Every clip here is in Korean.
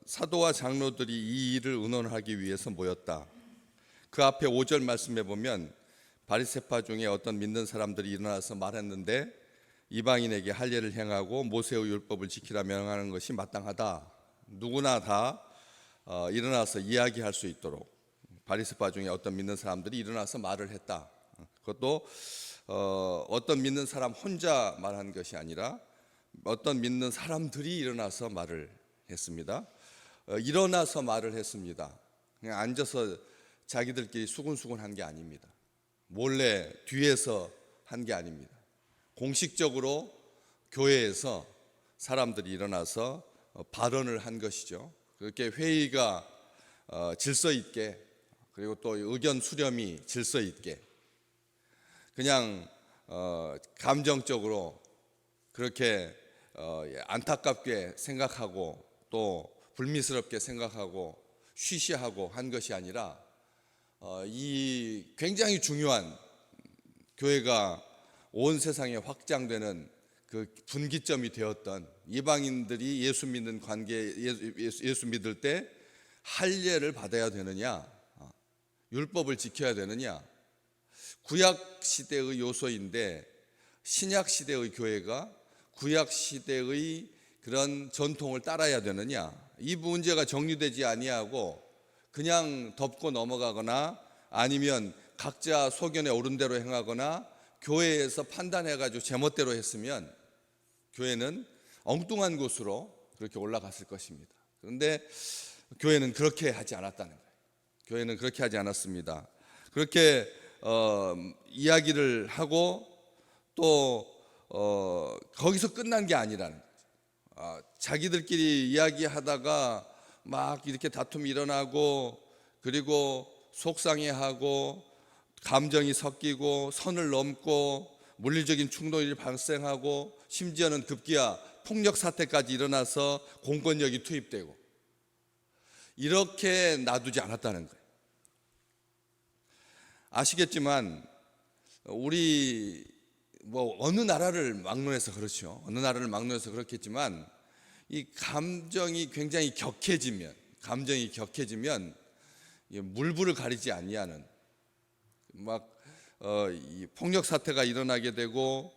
사도와 장로들이 이 일을 의논하기 위해서 모였다. 그 앞에 5절 말씀해 보면 바리새파 중에 어떤 믿는 사람들이 일어나서 말했는데 이방인에게 할례를 행하고 모세의 율법을 지키라 명하는 것이 마땅하다. 누구나 다 일어나서 이야기할 수 있도록 바리새파 중에 어떤 믿는 사람들이 일어나서 말을 했다. 그것도 어떤 믿는 사람 혼자 말한 것이 아니라 어떤 믿는 사람들이 일어나서 말을 했습니다. 일어나서 말을 했습니다. 그냥 앉아서 자기들끼리 수군수군한 게 아닙니다. 몰래 뒤에서 한 게 아닙니다. 공식적으로 교회에서 사람들이 일어나서 발언을 한 것이죠. 그렇게 회의가 질서 있게, 그리고 또 의견 수렴이 질서 있게, 그냥 감정적으로 그렇게 안타깝게 생각하고 또 불미스럽게 생각하고 쉬쉬하고 한 것이 아니라 이 굉장히 중요한 교회가 온 세상에 확장되는 그 분기점이 되었던 이방인들이 예수 믿는 관계, 예수 믿을 때 할례를 받아야 되느냐, 율법을 지켜야 되느냐, 구약 시대의 요소인데 신약 시대의 교회가 구약 시대의 그런 전통을 따라야 되느냐, 이 문제가 정리되지 아니하고 그냥 덮고 넘어가거나 아니면 각자 소견에 오른 대로 행하거나 교회에서 판단해가지고 제멋대로 했으면 교회는 엉뚱한 곳으로 그렇게 올라갔을 것입니다. 그런데 교회는 그렇게 하지 않았다는 거예요. 교회는 그렇게 하지 않았습니다. 그렇게 이야기를 하고 또 거기서 끝난 게 아니라는 거죠. 자기들끼리 이야기하다가 막 이렇게 다툼이 일어나고 그리고 속상해하고 감정이 섞이고 선을 넘고 물리적인 충돌이 발생하고 심지어는 급기야 폭력 사태까지 일어나서 공권력이 투입되고 이렇게 놔두지 않았다는 거예요. 아시겠지만 우리 어느 나라를 막론해서 그렇죠. 어느 나라를 막론해서 그렇겠지만 이 감정이 굉장히 격해지면 물불을 가리지 아니하는 이 폭력 사태가 일어나게 되고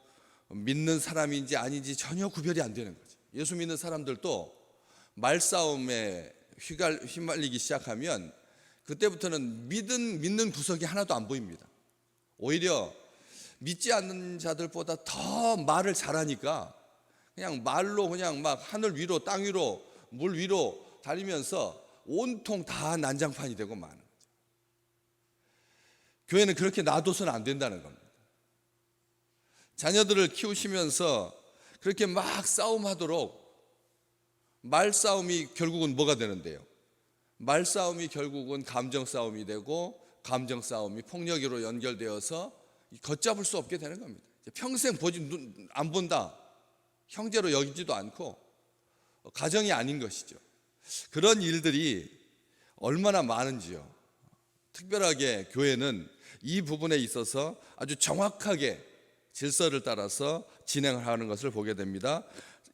믿는 사람인지 아닌지 전혀 구별이 안 되는 거죠. 예수 믿는 사람들도 말싸움에 휘말리기 시작하면 그때부터는 믿는 구석이 하나도 안 보입니다. 오히려 믿지 않는 자들보다 더 말을 잘하니까 그냥 말로 그냥 막 하늘 위로 땅 위로 물 위로 다니면서 온통 다 난장판이 되고 마는 거죠. 교회는 그렇게 놔둬서는 안 된다는 겁니다. 자녀들을 키우시면서 그렇게 막 싸움하도록 말싸움이 결국은 뭐가 되는데요? 말싸움이 결국은 감정싸움이 되고 감정싸움이 폭력으로 연결되어서 걷잡을 수 없게 되는 겁니다. 평생 안 본다, 형제로 여기지도 않고 가정이 아닌 것이죠. 그런 일들이 얼마나 많은지요. 특별하게 교회는 이 부분에 있어서 아주 정확하게 질서를 따라서 진행을 하는 것을 보게 됩니다.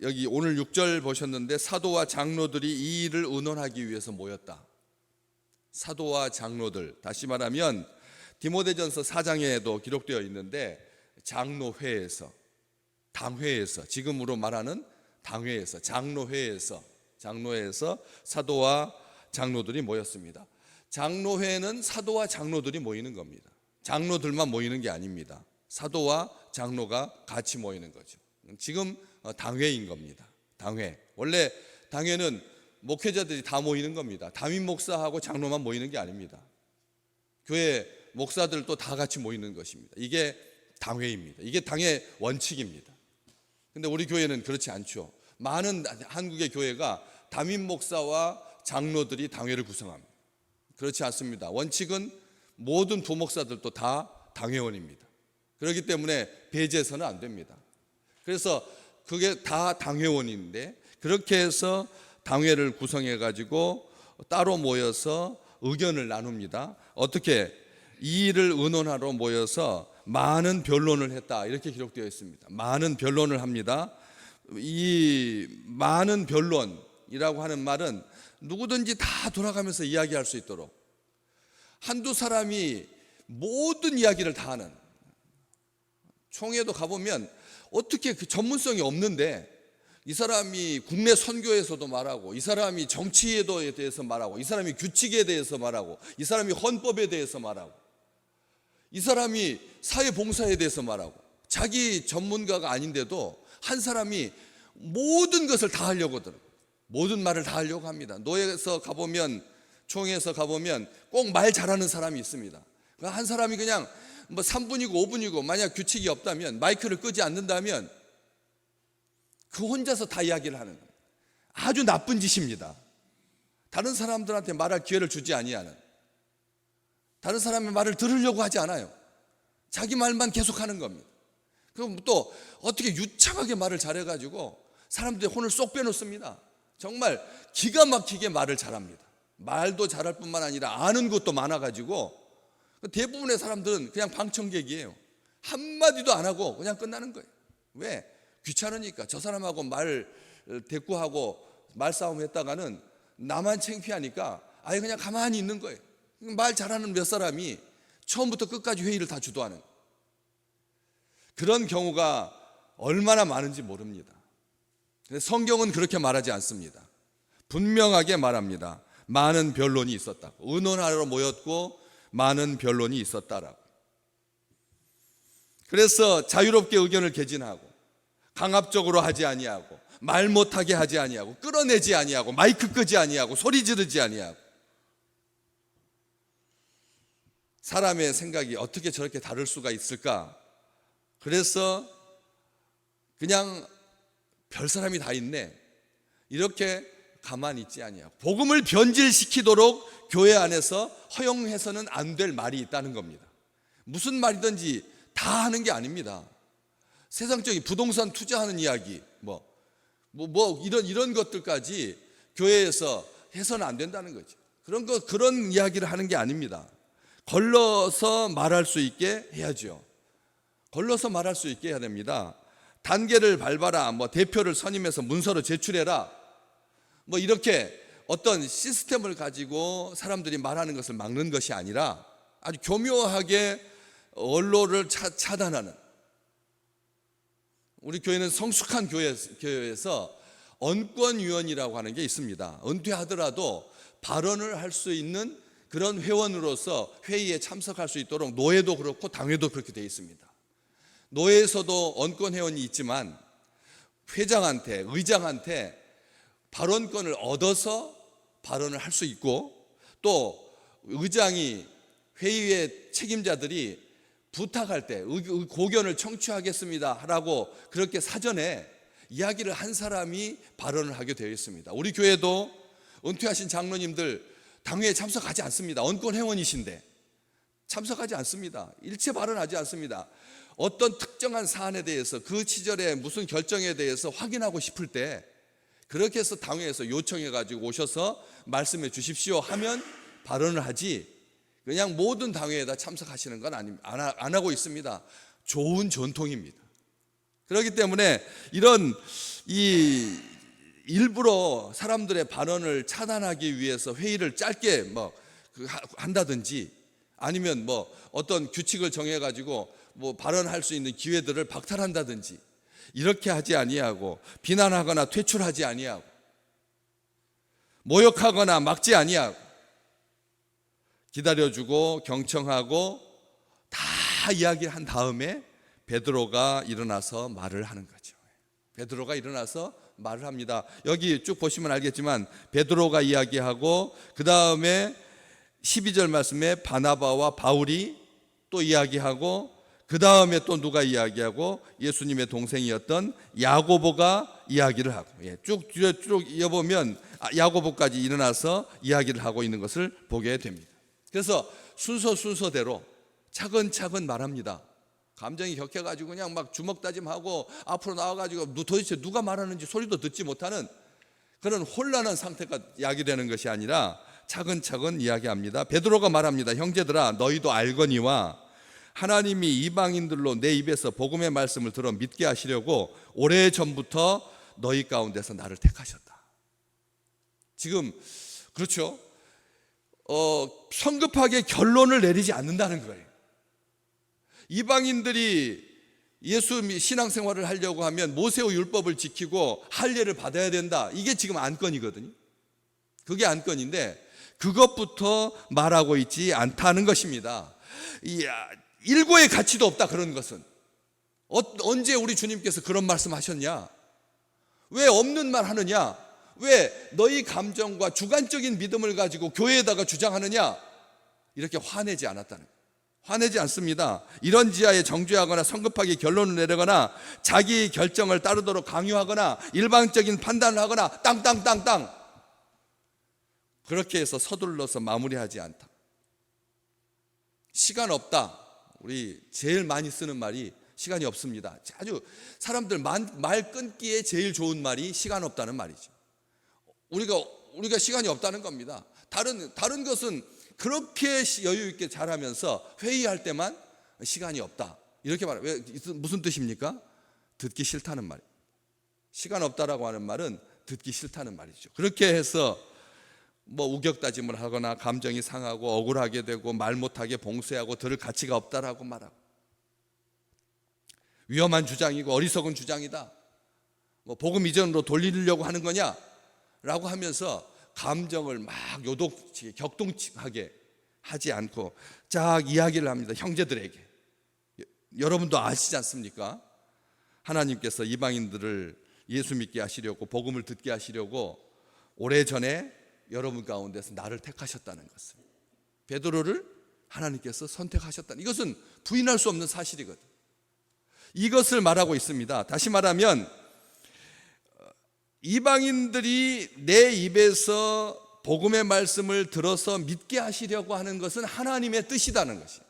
여기 오늘 6절 보셨는데 사도와 장로들이 이 일을 의논하기 위해서 모였다. 사도와 장로들, 다시 말하면 디모데전서 4장에도 기록되어 있는데 장로회에서, 당회에서, 지금으로 말하는 당회에서, 장로회에서 사도와 장로들이 모였습니다. 장로회는 사도와 장로들이 모이는 겁니다. 장로들만 모이는 게 아닙니다. 사도와 장로가 같이 모이는 거죠. 지금 당회인 겁니다. 당회. 원래 당회는 목회자들이 다 모이는 겁니다. 담임 목사하고 장로만 모이는 게 아닙니다. 교회 목사들도 다 같이 모이는 것입니다. 이게 당회입니다. 이게 당의 원칙입니다. 근데 우리 교회는 그렇지 않죠. 많은 한국의 교회가 담임 목사와 장로들이 당회를 구성합니다. 그렇지 않습니다. 원칙은 모든 부목사들도 다 당회원입니다. 그렇기 때문에 배제해서는 안 됩니다. 그래서 그게 다 당회원인데 그렇게 해서 당회를 구성해 가지고 따로 모여서 의견을 나눕니다. 어떻게 이 일을 의논하러 모여서 많은 변론을 했다, 이렇게 기록되어 있습니다. 많은 변론을 합니다. 이 많은 변론, 변론이라고 하는 말은 누구든지 다 돌아가면서 이야기할 수 있도록 한두 사람이 모든 이야기를 다 하는, 총회도 가보면 어떻게 그 전문성이 없는데 이 사람이 국내 선교에서도 말하고, 이 사람이 정치에 대해서 말하고, 이 사람이 규칙에 대해서 말하고, 이 사람이 헌법에 대해서 말하고, 이 사람이 사회봉사에 대해서 말하고, 자기 전문가가 아닌데도 한 사람이 모든 것을 다 하려고 하더라고요. 모든 말을 다 하려고 합니다. 노예에서 가보면, 총회에서 가보면 꼭 말 잘하는 사람이 있습니다. 한 사람이 그냥 뭐 3분이고 5분이고 만약 규칙이 없다면, 마이크를 끄지 않는다면 그 혼자서 다 이야기를 하는 거예요. 아주 나쁜 짓입니다. 다른 사람들한테 말할 기회를 주지 아니하는, 다른 사람의 말을 들으려고 하지 않아요. 자기 말만 계속하는 겁니다. 그럼 또 어떻게 유창하게 말을 잘해가지고 사람들의 혼을 쏙 빼놓습니다. 정말 기가 막히게 말을 잘합니다. 말도 잘할 뿐만 아니라 아는 것도 많아가지고 대부분의 사람들은 그냥 방청객이에요. 한마디도 안 하고 그냥 끝나는 거예요. 왜? 귀찮으니까. 저 사람하고 말 대꾸하고 말싸움 했다가는 나만 창피하니까 아예 그냥 가만히 있는 거예요. 말 잘하는 몇 사람이 처음부터 끝까지 회의를 다 주도하는 거예요. 그런 경우가 얼마나 많은지 모릅니다. 성경은 그렇게 말하지 않습니다. 분명하게 말합니다. 많은 변론이 있었다고. 의논하러 모였고 많은 변론이 있었다라고. 그래서 자유롭게 의견을 개진하고, 강압적으로 하지 아니하고, 말 못하게 하지 아니하고, 끌어내지 아니하고, 마이크 끄지 아니하고, 소리 지르지 아니하고. 사람의 생각이 어떻게 저렇게 다를 수가 있을까? 그래서 그냥 별 사람이 다 있네, 이렇게 가만히 있지 아니하고, 복음을 변질시키도록 교회 안에서 허용해서는 안 될 말이 있다는 겁니다. 무슨 말이든지 다 하는 게 아닙니다. 세상적인 부동산 투자하는 이야기, 이런 것들까지 교회에서 해서는 안 된다는 거죠. 그런 이야기를 하는 게 아닙니다. 걸러서 말할 수 있게 해야죠. 걸러서 말할 수 있게 해야 됩니다. 단계를 밟아라, 대표를 선임해서 문서로 제출해라, 이렇게 어떤 시스템을 가지고 사람들이 말하는 것을 막는 것이 아니라 아주 교묘하게 언론을 차단하는, 우리 교회는 성숙한 교회에서 언권위원이라고 하는 게 있습니다. 은퇴하더라도 발언을 할 수 있는 그런 회원으로서 회의에 참석할 수 있도록 노예도 그렇고 당회도 그렇게 되어 있습니다. 노예에서도 언권회원이 있지만 회장한테, 의장한테 발언권을 얻어서 발언을 할 수 있고, 또 의장이, 회의의 책임자들이 부탁할 때 고견을 청취하겠습니다 하라고 그렇게 사전에 이야기를 한 사람이 발언을 하게 되어 있습니다. 우리 교회도 은퇴하신 장로님들 당회에 참석하지 않습니다. 언권 회원이신데 참석하지 않습니다. 일체 발언하지 않습니다. 어떤 특정한 사안에 대해서, 그 시절에 무슨 결정에 대해서 확인하고 싶을 때 그렇게 해서 당회에서 요청해 가지고 오셔서 말씀해 주십시오 하면 발언을 하지, 그냥 모든 당회에다 참석하시는 건 안 하고 있습니다. 좋은 전통입니다. 그렇기 때문에 이런 일부러 사람들의 발언을 차단하기 위해서 회의를 짧게 한다든지, 아니면 어떤 규칙을 정해 가지고 발언할 수 있는 기회들을 박탈한다든지, 이렇게 하지 아니하고, 비난하거나 퇴출하지 아니하고, 모욕하거나 막지 아니하고, 기다려주고 경청하고 다 이야기한 다음에 베드로가 일어나서 말을 하는 거죠. 베드로가 일어나서 말을 합니다. 여기 쭉 보시면 알겠지만 베드로가 이야기하고, 그 다음에 12절 말씀에 바나바와 바울이 또 이야기하고, 그 다음에 또 누가 이야기하고, 예수님의 동생이었던 야고보가 이야기를 하고, 쭉 이어보면 야고보까지 일어나서 이야기를 하고 있는 것을 보게 됩니다. 그래서 순서대로 차근차근 말합니다. 감정이 격해가지고 그냥 막 주먹다짐하고 앞으로 나와가지고 도대체 누가 말하는지 소리도 듣지 못하는 그런 혼란한 상태가 야기되는 것이 아니라 차근차근 이야기합니다. 베드로가 말합니다. 형제들아, 너희도 알거니와 하나님이 이방인들로 내 입에서 복음의 말씀을 들어 믿게 하시려고 오래전부터 너희 가운데서 나를 택하셨다. 지금 그렇죠. 성급하게 결론을 내리지 않는다는 거예요. 이방인들이 예수 신앙생활을 하려고 하면 모세의 율법을 지키고 할례를 받아야 된다. 이게 지금 안건이거든요. 그게 안건인데 그것부터 말하고 있지 않다는 것입니다. 일고의 가치도 없다, 그런 것은. 언제 우리 주님께서 그런 말씀하셨냐? 왜 없는 말 하느냐? 왜 너희 감정과 주관적인 믿음을 가지고 교회에다가 주장하느냐? 이렇게 화내지 않았다는 거예요. 화내지 않습니다. 이런 지하에 정죄하거나 성급하게 결론을 내리거나 자기 결정을 따르도록 강요하거나 일방적인 판단을 하거나 땅땅땅땅 그렇게 해서 서둘러서 마무리하지 않다. 시간 없다. 우리 제일 많이 쓰는 말이 시간이 없습니다. 아주 사람들 말 끊기에 제일 좋은 말이 시간 없다는 말이죠. 우리가 시간이 없다는 겁니다. 다른 것은 그렇게 여유 있게 잘하면서 회의할 때만 시간이 없다. 이렇게 말해요. 무슨 뜻입니까? 듣기 싫다는 말이에요. 시간 없다라고 하는 말은 듣기 싫다는 말이죠. 그렇게 해서 우격다짐을 하거나 감정이 상하고 억울하게 되고 말 못하게 봉쇄하고 들을 가치가 없다라고 말하고 위험한 주장이고 어리석은 주장이다. 복음 이전으로 돌리려고 하는 거냐? 라고 하면서 감정을 막 요동치게 격동하게 하지 않고 쫙 이야기를 합니다. 형제들에게. 여러분도 아시지 않습니까? 하나님께서 이방인들을 예수 믿게 하시려고 복음을 듣게 하시려고 오래전에 여러분 가운데서 나를 택하셨다는 것을, 베드로를 하나님께서 선택하셨다는, 이것은 부인할 수 없는 사실이거든. 이것을 말하고 있습니다. 다시 말하면 이방인들이 내 입에서 복음의 말씀을 들어서 믿게 하시려고 하는 것은 하나님의 뜻이라는 것이,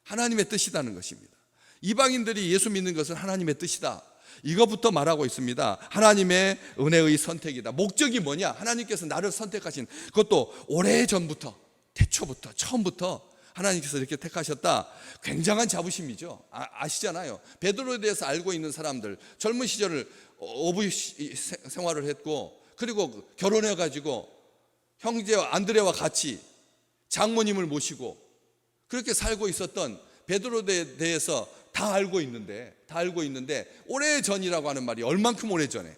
하나님의 뜻이라는 것입니다. 이방인들이 예수 믿는 것은 하나님의 뜻이다. 이것부터 말하고 있습니다. 하나님의 은혜의 선택이다. 목적이 뭐냐? 하나님께서 나를 선택하신, 그것도 오래전부터, 태초부터, 처음부터 하나님께서 이렇게 택하셨다. 굉장한 자부심이죠. 아시잖아요. 베드로에 대해서 알고 있는 사람들, 젊은 시절을 어부의 생활을 했고, 그리고 결혼해가지고 형제와 안드레와 같이 장모님을 모시고 그렇게 살고 있었던 베드로에 대해서 다 알고 있는데 오래전이라고 하는 말이 얼만큼 오래전에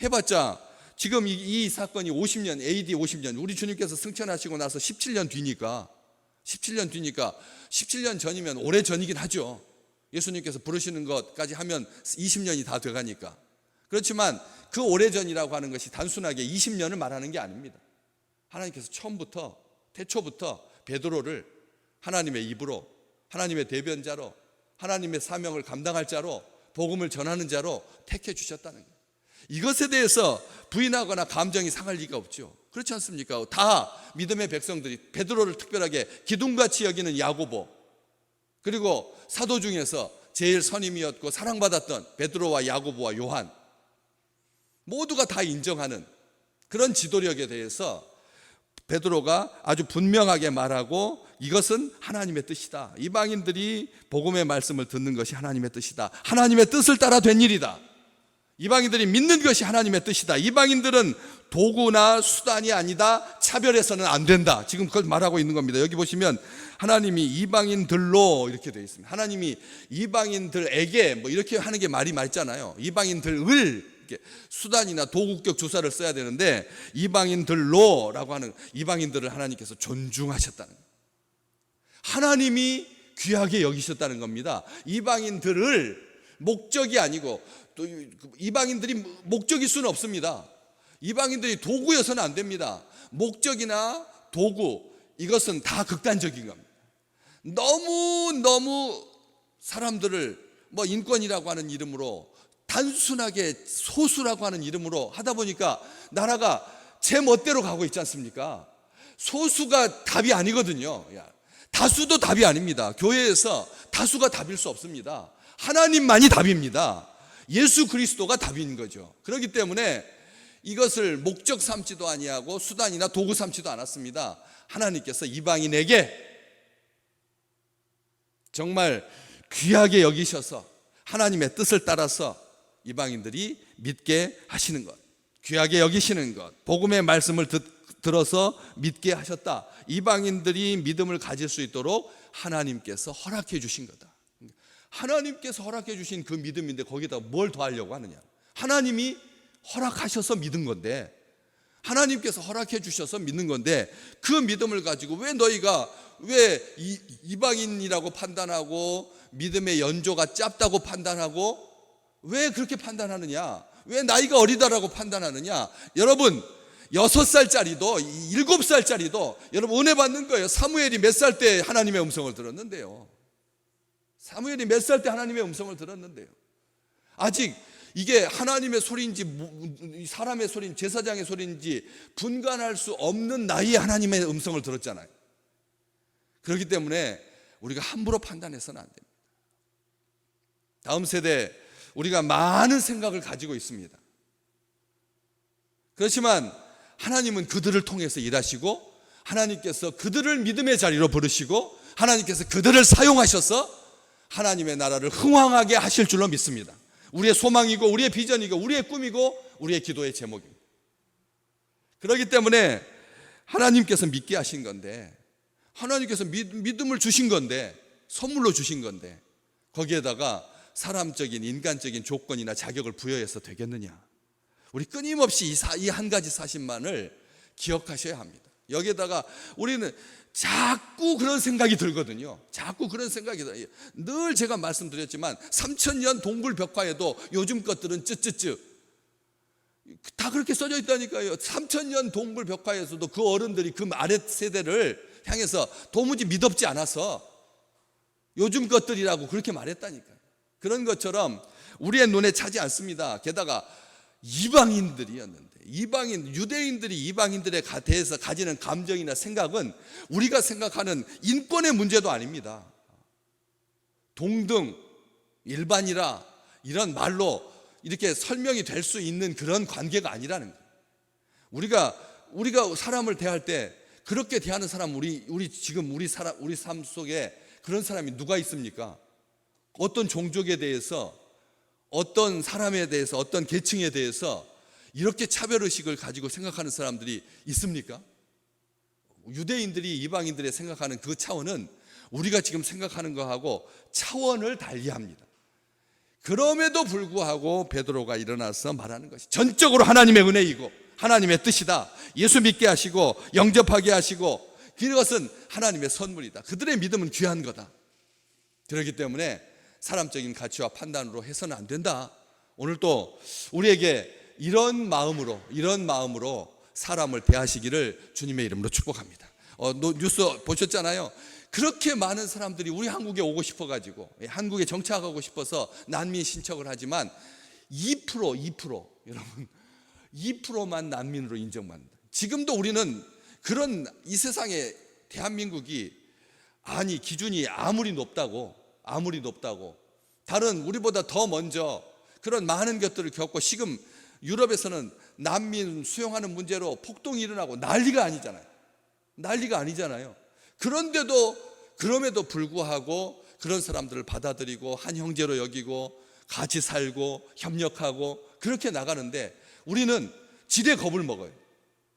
해봤자 지금 이 사건이 50년, AD 50년, 우리 주님께서 승천하시고 나서 17년 뒤니까 17년 전이면 오래전이긴 하죠. 예수님께서 부르시는 것까지 하면 20년이 다 돼가니까. 그렇지만 그 오래전이라고 하는 것이 단순하게 20년을 말하는 게 아닙니다. 하나님께서 처음부터, 태초부터 베드로를 하나님의 입으로, 하나님의 대변자로, 하나님의 사명을 감당할 자로, 복음을 전하는 자로 택해 주셨다는 거예요. 이것에 대해서 부인하거나 감정이 상할 리가 없죠. 그렇지 않습니까? 다 믿음의 백성들이 베드로를 특별하게 기둥같이 여기는 야고보, 그리고 사도 중에서 제일 선임이었고 사랑받았던 베드로와 야고보와 요한, 모두가 다 인정하는 그런 지도력에 대해서 베드로가 아주 분명하게 말하고, 이것은 하나님의 뜻이다. 이방인들이 복음의 말씀을 듣는 것이 하나님의 뜻이다. 하나님의 뜻을 따라 된 일이다. 이방인들이 믿는 것이 하나님의 뜻이다. 이방인들은 도구나 수단이 아니다. 차별해서는 안 된다. 지금 그걸 말하고 있는 겁니다. 여기 보시면 하나님이 이방인들로 이렇게 되어 있습니다. 하나님이 이방인들에게 이렇게 하는 게 말이 맞잖아요. 이방인들을 수단이나 도구격 주사를 써야 되는데 이방인들로라고 하는, 이방인들을 하나님께서 존중하셨다는 거예요. 하나님이 귀하게 여기셨다는 겁니다. 이방인들을 목적이 아니고, 또 이방인들이 목적일 수는 없습니다. 이방인들이 도구여서는 안 됩니다. 목적이나 도구, 이것은 다 극단적인 겁니다. 너무 사람들을 인권이라고 하는 이름으로, 단순하게 소수라고 하는 이름으로 하다 보니까 나라가 제 멋대로 가고 있지 않습니까? 소수가 답이 아니거든요. 다수도 답이 아닙니다. 교회에서 다수가 답일 수 없습니다. 하나님만이 답입니다. 예수 그리스도가 답인 거죠. 그렇기 때문에 이것을 목적 삼지도 아니하고 수단이나 도구 삼지도 않았습니다. 하나님께서 이방인에게 정말 귀하게 여기셔서 하나님의 뜻을 따라서 이방인들이 믿게 하시는 것, 귀하게 여기시는 것, 복음의 말씀을 들어서 믿게 하셨다. 이방인들이 믿음을 가질 수 있도록 하나님께서 허락해 주신 거다. 하나님께서 허락해 주신 그 믿음인데 거기다 뭘 더하려고 하느냐. 하나님이 허락하셔서 믿은 건데, 하나님께서 허락해 주셔서 믿는 건데, 그 믿음을 가지고 왜 너희가 왜 이방인이라고 판단하고 믿음의 연조가 짧다고 판단하고 왜 그렇게 판단하느냐, 왜 나이가 어리다라고 판단하느냐. 여러분 6살짜리도 7살짜리도 여러분 은혜 받는 거예요. 사무엘이 몇 살 때 하나님의 음성을 들었는데요. 사무엘이 몇 살 때 하나님의 음성을 들었는데요. 아직 이게 하나님의 소리인지 사람의 소리인지 제사장의 소리인지 분간할 수 없는 나이에 하나님의 음성을 들었잖아요. 그렇기 때문에 우리가 함부로 판단해서는 안 됩니다. 다음 세대 우리가 많은 생각을 가지고 있습니다. 그렇지만 하나님은 그들을 통해서 일하시고, 하나님께서 그들을 믿음의 자리로 부르시고, 하나님께서 그들을 사용하셔서 하나님의 나라를 흥왕하게 하실 줄로 믿습니다. 우리의 소망이고 우리의 비전이고 우리의 꿈이고 우리의 기도의 제목입니다. 그렇기 때문에 하나님께서 믿게 하신 건데, 하나님께서 믿음을 주신 건데, 선물로 주신 건데, 거기에다가 사람적인 인간적인 조건이나 자격을 부여해서 되겠느냐. 우리 끊임없이 이 한 가지 사실만을 기억하셔야 합니다. 여기에다가 우리는 자꾸 그런 생각이 들거든요. 자꾸 그런 생각이 들어요. 늘 제가 말씀드렸지만 3000년 동굴벽화에도 요즘 것들은 쯔쯔쯔 다 그렇게 써져 있다니까요. 3000년 동굴벽화에서도 그 어른들이 그 아래 세대를 향해서 도무지 믿업지 않아서 요즘 것들이라고 그렇게 말했다니까요. 그런 것처럼 우리의 눈에 차지 않습니다. 게다가 이방인들이었는데, 유대인들이 이방인들에 대해서 가지는 감정이나 생각은 우리가 생각하는 인권의 문제도 아닙니다. 동등, 일반이라 이런 말로 이렇게 설명이 될 수 있는 그런 관계가 아니라는 거예요. 우리가 사람을 대할 때 그렇게 대하는 사람, 우리 삶 속에 그런 사람이 누가 있습니까? 어떤 종족에 대해서, 어떤 사람에 대해서, 어떤 계층에 대해서 이렇게 차별의식을 가지고 생각하는 사람들이 있습니까? 유대인들이 이방인들의 생각하는 그 차원은 우리가 지금 생각하는 거하고 차원을 달리합니다. 그럼에도 불구하고 베드로가 일어나서 말하는 것이 전적으로 하나님의 은혜이고 하나님의 뜻이다. 예수 믿게 하시고 영접하게 하시고 그것은 하나님의 선물이다. 그들의 믿음은 귀한 거다. 그렇기 때문에 사람적인 가치와 판단으로 해서는 안 된다. 오늘 또 우리에게 이런 마음으로 사람을 대하시기를 주님의 이름으로 축복합니다. 뉴스 보셨잖아요. 그렇게 많은 사람들이 우리 한국에 오고 싶어가지고, 한국에 정착하고 싶어서 난민 신청을 하지만 2% 여러분 2%만 난민으로 인정받는다. 지금도 우리는 그런 이 세상에 대한민국이 기준이 아무리 높다고 다른 우리보다 더 먼저 그런 많은 것들을 겪고, 지금 유럽에서는 난민 수용하는 문제로 폭동이 일어나고 난리가 아니잖아요. 그럼에도 불구하고 그런 사람들을 받아들이고 한 형제로 여기고 같이 살고 협력하고 그렇게 나가는데, 우리는 지레 겁을 먹어요.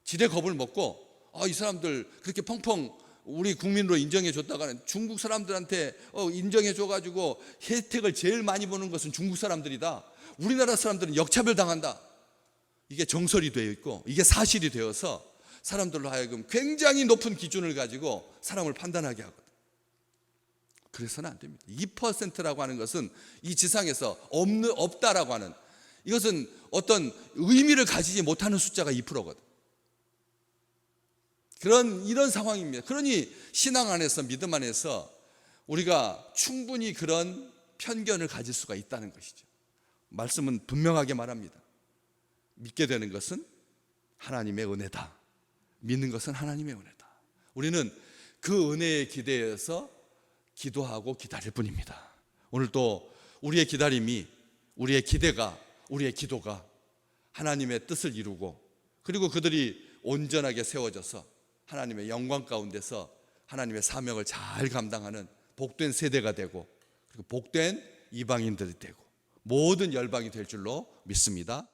지레 겁을 먹고 이 사람들 그렇게 펑펑 우리 국민으로 인정해 줬다가는 중국 사람들한테 인정해 줘가지고 혜택을 제일 많이 보는 것은 중국 사람들이다. 우리나라 사람들은 역차별 당한다. 이게 정설이 되어 있고 이게 사실이 되어서 사람들로 하여금 굉장히 높은 기준을 가지고 사람을 판단하게 하거든. 그래서는 안 됩니다. 2%라고 하는 것은 이 지상에서 없다라고 하는, 이것은 어떤 의미를 가지지 못하는 숫자가 2%거든. 이런 상황입니다. 그러니 신앙 안에서, 믿음 안에서 우리가 충분히 그런 편견을 가질 수가 있다는 것이죠. 말씀은 분명하게 말합니다. 믿게 되는 것은 하나님의 은혜다. 믿는 것은 하나님의 은혜다. 우리는 그 은혜에 기대해서 기도하고 기다릴 뿐입니다. 오늘 또 우리의 기다림이, 우리의 기대가, 우리의 기도가 하나님의 뜻을 이루고, 그리고 그들이 온전하게 세워져서 하나님의 영광 가운데서 하나님의 사명을 잘 감당하는 복된 세대가 되고, 그리고 복된 이방인들이 되고 모든 열방이 될 줄로 믿습니다.